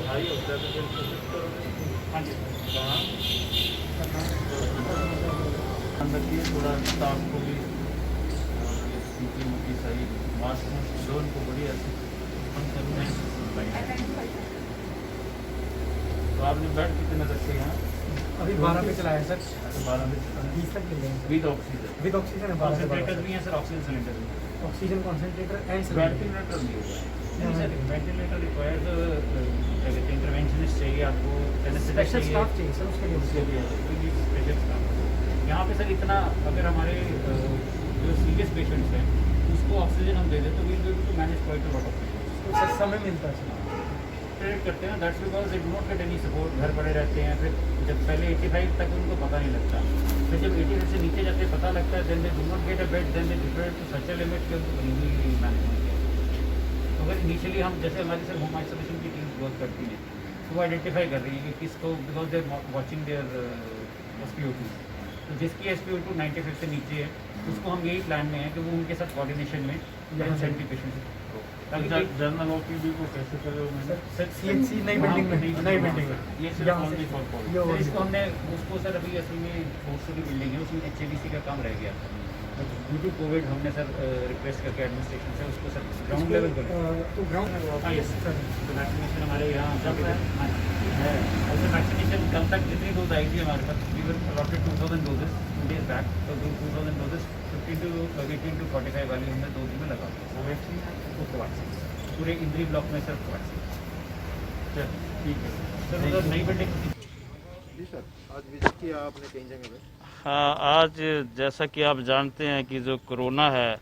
High होता है तो फिर कोशिश करोगे। हाँ जी हाँ ध्यान रखिए थोड़ा स्टाफ को भी सीटी मुटी सही मास्क ड्रोन को बढ़िया से हम करूँगा। तो आपने बेड कितने रखे यहाँ? अभी 12 पे चलाया है सर। 12 में 20 तक मिल जाएंगे विद ऑक्सीजन विद ऑक्सीजन है। 12 से 12 कॉन्सेंट्रेटर भी है सर, ऑक्सीजन सिलेंडर भी ऑक्सीजन कॉन्सेंट्रेटर एंड वेंटिलेटर नहीं होगा। नहीं सर वेंटिलेटर रिक्वायर्ड इंटरवेंशनिस्ट चाहिए आपको, स्पेशल स्टाफ चाहिए सर उसके लिए। स्पेशल स्टाफ यहाँ पे सर इतना अगर हमारे जो सीरियस पेशेंट्स हैं उसको ऑक्सीजन हम दे दें तो will be able to manage quite a lot of patients. Sir समय मिलता है सर ट्रीट करते हैं that's because they do not get any support, घर पड़े रहते हैं। फिर जब पहले 85 तक उनको पता नहीं लगता, फिर जब 85 से नीचे जाते पता लगता है then they do not get a bed, then they differ to such a limit कि उनको इजीली मैनेजमेंट किया। तो अगर इनिशियली हम जैसे हमारी सर होम आइसोलेशन की टीम वर्क करती है तो वो आइडेंटिफाई कर रही है कि किसको, because they watching there SpO2, तो जिसकी SpO2 95 से नीचे है उसको हम यही प्लान में है कि वो उनके साथ कोऑर्डिनेशन में सेंटी पेशेंट जनरल OPD को कैसे करोगे? सर CHC नई बिल्डिंग में ये सिर्फ ओनली फॉर कोविड। इसको हमने उसको सर अभी असल में फोर्स की बिल्डिंग है उसमें HADC का काम रह गया ड्यू टू कोविड। हमने सर रिक्वेस्ट करके एडमिनिस्ट्रेशन से उसको सर ग्राउंड लेवल पर तो ग्राउंड यस सर तो वैक्सीनेशन हमारे यहाँ चल रहा है। और वैक्सीनेशन कल तक जितनी डोज आई थी हमारे पास we were allotted 2000 doses 2 days back, तो 2000 डोजेस 18 to 45 वाली हमने 2 दिन में लगा वैक्सीन पूरे इंद्री ब्लॉक में सर वैक्सीन। चल ठीक है सर उधर नई बिल्डिंग जी सर आज विजिट किया आपने कई जगह पे? हाँ, आज जैसा कि आप जानते हैं कि जो कोरोना है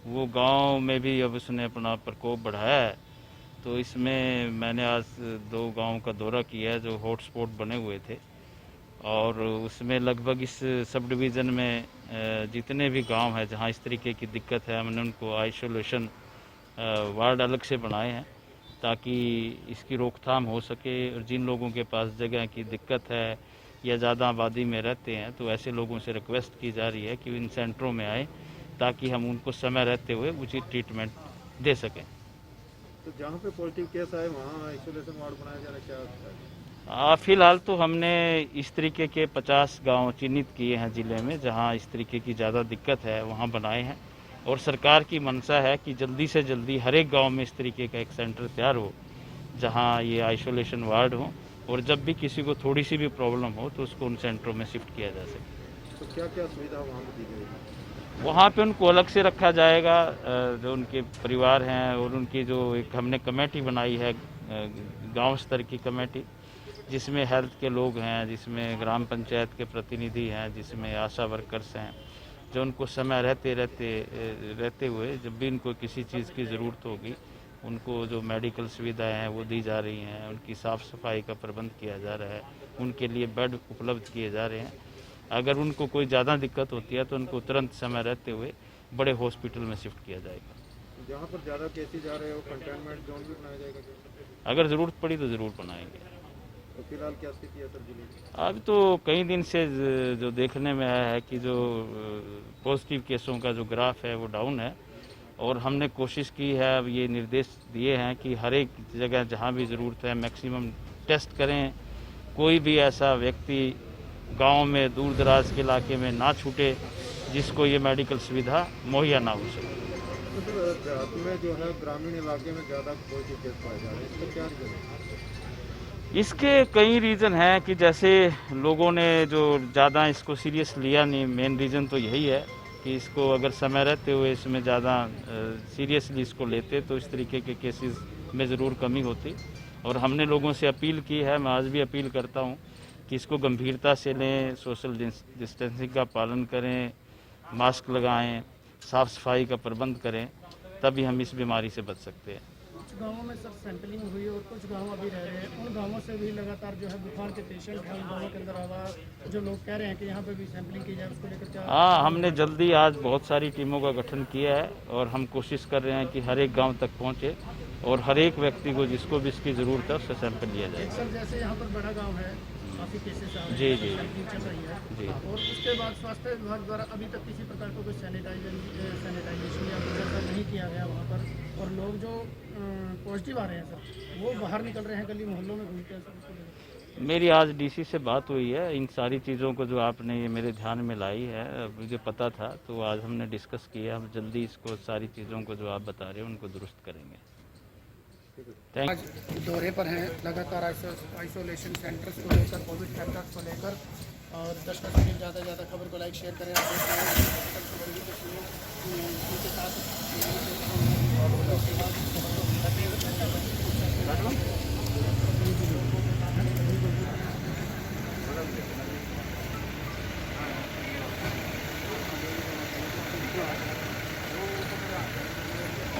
वो गांव में भी अब उसने अपना प्रकोप बढ़ाया है, तो इसमें मैंने आज 2 गांव का दौरा किया है जो हॉटस्पॉट बने हुए थे, और उसमें लगभग इस सब डिवीज़न में जितने भी गांव हैं जहां इस तरीके की दिक्कत है हमने उनको आइसोलेशन वार्ड अलग से बनाए हैं ताकि इसकी रोकथाम हो सके। और जिन लोगों के पास जगह की दिक्कत है या ज़्यादा आबादी में रहते हैं तो ऐसे लोगों से रिक्वेस्ट की जा रही है कि इन सेंटरों में आए ताकि हम उनको समय रहते हुए उचित ट्रीटमेंट दे सकें। तो जहाँ पे पॉजिटिव केस आए वहाँ आइसोलेशन वार्ड बनाया जा रहा है क्या? फिलहाल तो हमने इस तरीके के 50 गांव चिन्हित किए हैं ज़िले में जहां इस तरीके की ज़्यादा दिक्कत है, वहां बनाए हैं। और सरकार की मंशा है कि जल्दी से जल्दी हर एक गांव में इस तरीके का एक सेंटर तैयार हो जहां ये आइसोलेशन वार्ड हो, और जब भी किसी को थोड़ी सी भी प्रॉब्लम हो तो उसको उन सेंटरों में शिफ्ट किया जा सके। तो क्या क्या सुविधा वहाँ पर दी गई है? वहाँ पे उनको अलग से रखा जाएगा, जो उनके परिवार हैं, और उनकी जो एक हमने कमेटी बनाई है गांव स्तर की कमेटी जिसमें हेल्थ के लोग हैं, जिसमें ग्राम पंचायत के प्रतिनिधि हैं, जिसमें आशा वर्कर्स हैं, जो उनको समय रहते हुए जब भी इनको किसी चीज़ की ज़रूरत होगी उनको जो मेडिकल सुविधाएं हैं वो दी जा रही हैं, उनकी साफ़ सफाई का प्रबंध किया जा रहा है, उनके लिए बेड उपलब्ध किए जा रहे हैं। अगर उनको कोई ज़्यादा दिक्कत होती है तो उनको तुरंत समय रहते हुए बड़े हॉस्पिटल में शिफ्ट किया जाएगा। जहाँ पर ज़्यादा केसेज आ रहे हो कंटेनमेंट जोन भी बनाया जाएगा? अगर ज़रूरत पड़ी तो ज़रूर बनाएंगे। तो फिलहाल क्या स्थिति है सर जिले की? अब तो कई दिन से जो देखने में आया है कि जो पॉजिटिव केसों का जो ग्राफ है वो डाउन है, और हमने कोशिश की है, अब ये निर्देश दिए हैं कि हर एक जगह जहाँ भी ज़रूरत है मैक्सिमम टेस्ट करें। कोई भी ऐसा व्यक्ति गांव में दूर दराज के इलाके में ना छूटे जिसको ये मेडिकल सुविधा मुहैया ना हो सके। तो सर देहात में जो है ग्रामीण इलाके में ज़्यादा पॉजिटिव केस पाए जा रहे हैं, इसका क्या रीज़न है? इसके कई रीज़न हैं कि जैसे लोगों ने जो ज़्यादा इसको सीरियस लिया नहीं, मेन रीज़न तो यही है कि इसको अगर समय रहते हुए इसमें ज़्यादा सीरियसली इसको लेते तो इस तरीके के केसेस में ज़रूर कमी होती। और हमने लोगों से अपील की है, मैं आज भी अपील करता हूँ कि इसको गंभीरता से लें, सोशल डिस्टेंसिंग का पालन करें, मास्क लगाएं, साफ़ सफाई का प्रबंध करें, तभी हम इस बीमारी से बच सकते हैं। कुछ गाँवों में सर सैंपलिंग हुई और कुछ गाँव अभी रह रहे हैं, उन गाँवों से भी लगातार जो है बुखार के पेशेंट हैं उन गाँवों के अंदर आवाज जो लोग कह रहे हैं कि यहाँ पे भी सैंपलिंग की जाए, उसको लेकर क्या? हाँ, हमने जल्दी आज बहुत सारी टीमों का गठन किया है और हम कोशिश कर रहे हैं कि हर एक गांव तक पहुंचे और हर एक व्यक्ति को जिसको भी इसकी ज़रूरत है उससे सैंपल लिया जाए। सर जैसे यहाँ पर बड़ा गाँव है, काफ़ी केसेस आ रहे हैं, जी जी सैंपलिंग चल रही है जी। और उसके बाद स्वास्थ्य विभाग द्वारा अभी तक किसी प्रकार का कोई सैनिटाइजेशन या कुछ ऐसा नहीं किया गया वहाँ पर। और लोग जो पॉजिटिव आ रहे हैं सर वो बाहर निकल रहे हैं, गली मोहल्लों में घूमते हैं सर, उसको लेकर। मेरी आज डीसी से बात हुई है, इन सारी चीज़ों को जो आपने ये मेरे ध्यान में लाई है, मुझे पता था, तो आज हमने डिस्कस किया, हम जल्दी इसको सारी चीज़ों को जो आप बता रहे हैं उनको दुरुस्त करेंगे। थैंक आज दौरे पर हैं लगातार आइसोलेशन सेंटर्स को लेकर, कोविड सेंटर्स को लेकर, और 10 से ज़्यादा से ज़्यादा खबर को लाइक शेयर करें। आप देख रहे हैं उनके साथ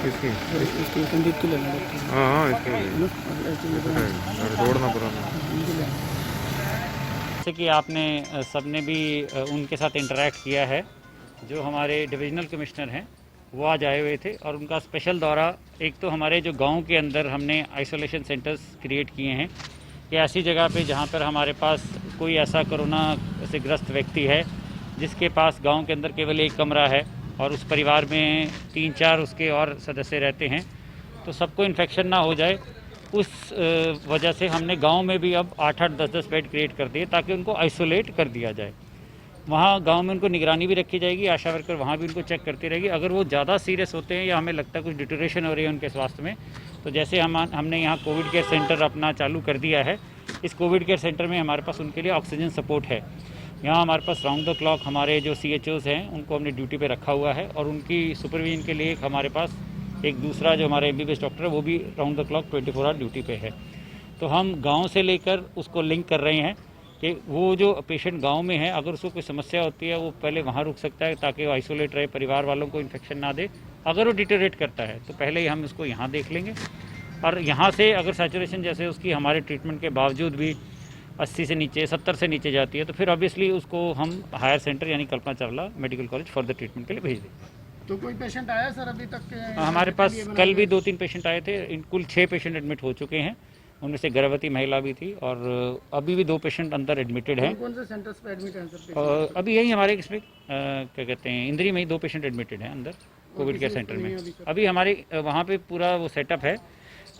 इसकी संदीप को लेना हाँ इसकी दौड़ना पुराना। जैसे कि आपने सबने भी उनके साथ इंटरेक्ट किया है, जो हमारे डिविजनल कमिश्नर हैं वो आज आए हुए थे, और उनका स्पेशल दौरा, एक तो हमारे जो गांव के अंदर हमने आइसोलेशन सेंटर्स क्रिएट किए हैं कि ऐसी जगह पे जहां पर हमारे पास कोई ऐसा कोरोना से ग्रस्त व्यक्ति है जिसके पास गांव के अंदर केवल एक कमरा है और उस परिवार में 3-4 उसके और सदस्य रहते हैं, तो सबको इन्फेक्शन ना हो जाए, उस वजह से हमने गांव में भी अब 8-8, 10-10 बेड क्रिएट कर दिए ताकि उनको आइसोलेट कर दिया जाए। वहाँ गांव में उनको निगरानी भी रखी जाएगी, आशा वर्कर वहाँ भी उनको चेक करती रहेगी। अगर वो ज़्यादा सीरियस होते हैं या हमें लगता है कुछ डिटोरेशन हो रही है उनके स्वास्थ्य में, तो जैसे हमने यहाँ कोविड केयर सेंटर अपना चालू कर दिया है, इस कोविड केयर सेंटर में हमारे पास उनके लिए ऑक्सीजन सपोर्ट है। यहाँ हमारे पास राउंड द क्लॉक हमारे जो CHOs हैं उनको हमने ड्यूटी पे रखा हुआ है, और उनकी सुपरविजन के लिए हमारे पास एक दूसरा जो हमारे MBBS डॉक्टर है वो भी round the clock 24 hour duty पे है। तो हम गांव से लेकर उसको लिंक कर रहे हैं कि वो जो पेशेंट गांव में है, अगर उसको कोई समस्या होती है वो पहले वहाँ रुक सकता है ताकि वो आइसोलेट रहे, परिवार वालों को इन्फेक्शन ना दे। अगर वो डिटेरेट करता है तो पहले ही हम इसको यहाँ देख लेंगे, और यहाँ से अगर सैचुरेशन जैसे उसकी हमारे ट्रीटमेंट के बावजूद भी 80 से नीचे, 70 से नीचे जाती है, तो फिर ऑब्वियसली उसको हम हायर सेंटर यानी Kalpana Chawla medical college further treatment के लिए भेज देंगे। तो कोई पेशेंट आया सर अभी तक? हमारे पास कल भी 2-3 पेशेंट आए थे, कुल 6 पेशेंट एडमिट हो चुके हैं, उनमें से गर्भवती महिला भी थी, और अभी भी 2 पेशेंट अंदर एडमिटेड हैं। कौन से सेंटर्स पे एडमिट हैं सर? अभी यही हमारे इसमें क्या कहते हैं, इंद्री में ही 2 पेशेंट एडमिटेड हैं अंदर कोविड केयर सेंटर में। अभी हमारे वहाँ पे पूरा वो सेटअप है,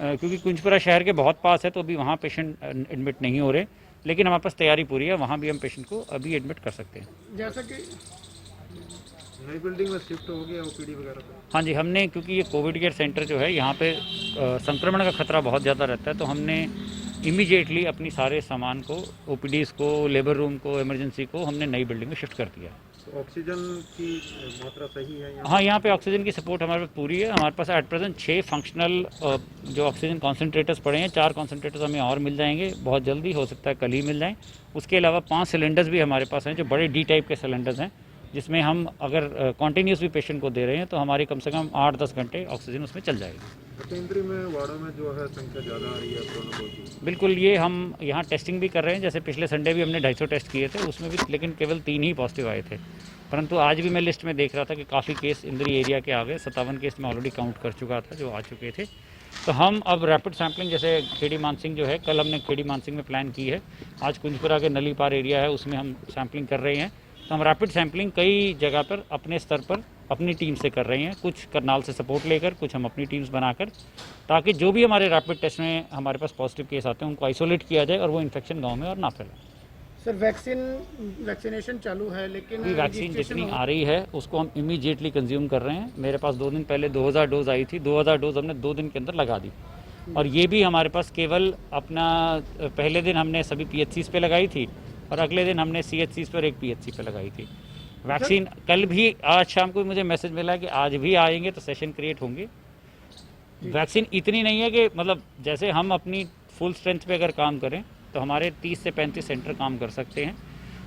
क्योंकि कुंजपुरा शहर के बहुत पास है, तो अभी वहाँ पेशेंट एडमिट नहीं हो रहे, लेकिन हमारे पास तैयारी पूरी है, वहाँ भी हम पेशेंट को अभी एडमिट कर सकते हैं। जैसा कि नई बिल्डिंग में शिफ्ट हो गया OPD वगैरह पे? हाँ जी, हमने, क्योंकि ये कोविड केयर सेंटर जो है यहाँ पे संक्रमण का खतरा बहुत ज़्यादा रहता है, तो हमने इमीडिएटली अपनी सारे सामान को, OPDs को, लेबर रूम को, इमरजेंसी को हमने नई बिल्डिंग में शिफ्ट कर दिया। तो ऑक्सीजन की मात्रा सही है यहाँ? हाँ, यहाँ पे ऑक्सीजन की सपोर्ट हमारे पास पूरी है। हमारे पास एट प्रेजेंट 6 फंक्शनल जो ऑक्सीजन कॉन्सेंट्रेटर्स पड़े हैं, 4 कॉन्सेंट्रेटर्स हमें और मिल जाएंगे बहुत जल्दी, हो सकता है कल ही मिल जाएँ। उसके अलावा 5 सिलेंडर्स भी हमारे पास हैं जो बड़े D टाइप के सिलेंडर्स हैं, जिसमें हम अगर कॉन्टीन्यूस भी पेशेंट को दे रहे हैं तो हमारी कम से कम 8-10 घंटे ऑक्सीजन उसमें चल जाएगी। तो इंद्री में वार्डों में जो है संख्या ज़्यादा आ रही है कोरोना पॉजिटिव? बिल्कुल, ये हम यहाँ टेस्टिंग भी कर रहे हैं। जैसे पिछले संडे भी हमने 250 टेस्ट किए थे, उसमें भी लेकिन केवल 3 ही पॉजिटिव आए थे, परंतु आज भी मैं लिस्ट में देख रहा था कि काफ़ी केस इंद्री एरिया के आ गए। 57 केस में ऑलरेडी काउंट कर चुका था जो आ चुके थे। तो हम अब रैपिड सैम्पलिंग, जैसे खेड़ी मानसिंह जो है, कल हमने खेड़ी मानसिंह में प्लान की है, आज कुंजपुरा के नलीपार एरिया है उसमें हम सैम्पलिंग कर रहे हैं। तो हम रैपिड सैम्पलिंग कई जगह पर अपने स्तर पर अपनी टीम से कर रहे हैं, कुछ करनाल से सपोर्ट लेकर, कुछ हम अपनी टीम्स बनाकर, ताकि जो भी हमारे रैपिड टेस्ट में हमारे पास पॉजिटिव केस आते हैं उनको आइसोलेट किया जाए और वो इन्फेक्शन गांव में और ना फैले। सर वैक्सीनेशन चालू है, लेकिन अभी वैक्सीन जितनी आ रही है उसको हम इमीडिएटली कंज्यूम कर रहे हैं। मेरे पास 2 दिन पहले 2000 डोज आई थी, 2000 डोज हमने 2 दिन के अंदर लगा दी, और ये भी हमारे पास केवल अपना पहले दिन हमने सभी PHCs पे लगाई थी और अगले दिन हमने CHCs पर एक PHC पे लगाई थी वैक्सीन। कल भी, आज शाम को मुझे मैसेज मिला कि आज भी आएंगे तो सेशन क्रिएट होंगे। वैक्सीन इतनी नहीं है कि मतलब जैसे हम अपनी फुल स्ट्रेंथ पे अगर काम करें तो हमारे 30 से 35 सेंटर काम कर सकते हैं।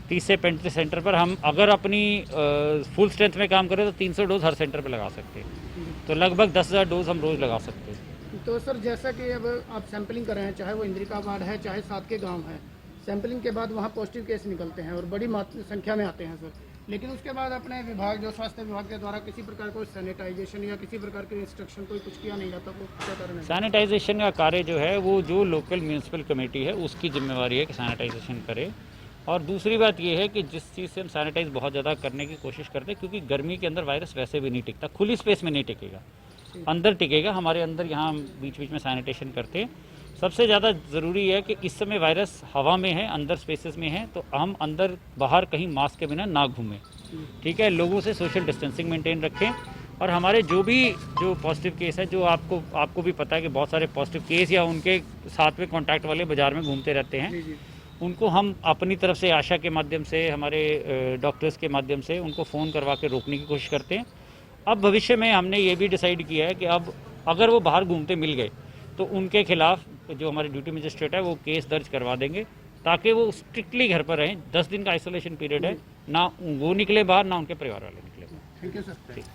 30 से 35 सेंटर पर हम अगर अपनी फुल स्ट्रेंथ में काम करें तो 300 डोज हर सेंटर पे लगा सकते हैं, तो लगभग 10,000 डोज हम रोज़ लगा सकते हैं। तो सर जैसा कि अब आप सैंपलिंग कर रहे हैं, चाहे वो इंद्रिका वार्ड है चाहे साथ के गांव है, सैंपलिंग के बाद वहाँ पॉजिटिव केस निकलते हैं और बड़ी संख्या में आते हैं सर, लेकिन उसके बाद अपने विभाग, जो स्वास्थ्य विभाग के द्वारा किसी प्रकार को सैनिटाइजेशन या किसी प्रकार के इंस्ट्रक्शन कोई कुछ किया नहीं जाता, वो क्या कारण है? सैनिटाइजेशन का कार्य जो है वो जो लोकल म्यूनसिपल कमेटी है उसकी जिम्मेवारी है कि सैनिटाइजेशन करे। और दूसरी बात ये है कि जिस चीज़ से हम सैनिटाइज बहुत ज़्यादा करने की कोशिश करते हैं, क्योंकि गर्मी के अंदर वायरस वैसे भी नहीं टिकता, खुली स्पेस में नहीं टिकेगा। अंदर टिकेगा। हमारे अंदर यहाँ बीच बीच में सैनिटेशन करते हैं। सबसे ज़्यादा ज़रूरी है कि इस समय वायरस हवा में है, अंदर स्पेसेस में है, तो हम अंदर बाहर कहीं मास्क के बिना ना घूमें, ठीक है। लोगों से सोशल डिस्टेंसिंग मेंटेन रखें। और हमारे जो पॉजिटिव केस है, जो आपको भी पता है कि बहुत सारे पॉजिटिव केस या उनके साथ में कॉन्टैक्ट वाले बाज़ार में घूमते रहते हैं, उनको हम अपनी तरफ से आशा के माध्यम से, हमारे डॉक्टर्स के माध्यम से उनको फ़ोन करवा के रोकने की कोशिश करते हैं। अब भविष्य में हमने ये भी डिसाइड किया है कि अब अगर वो बाहर घूमते मिल गए तो उनके खिलाफ जो हमारे ड्यूटी मजिस्ट्रेट है वो केस दर्ज करवा देंगे, ताकि वो स्ट्रिक्टली घर पर रहें। 10 दिन का आइसोलेशन पीरियड है, ना वो निकले बाहर, ना उनके परिवार वाले निकले बाहर। Thank you sir.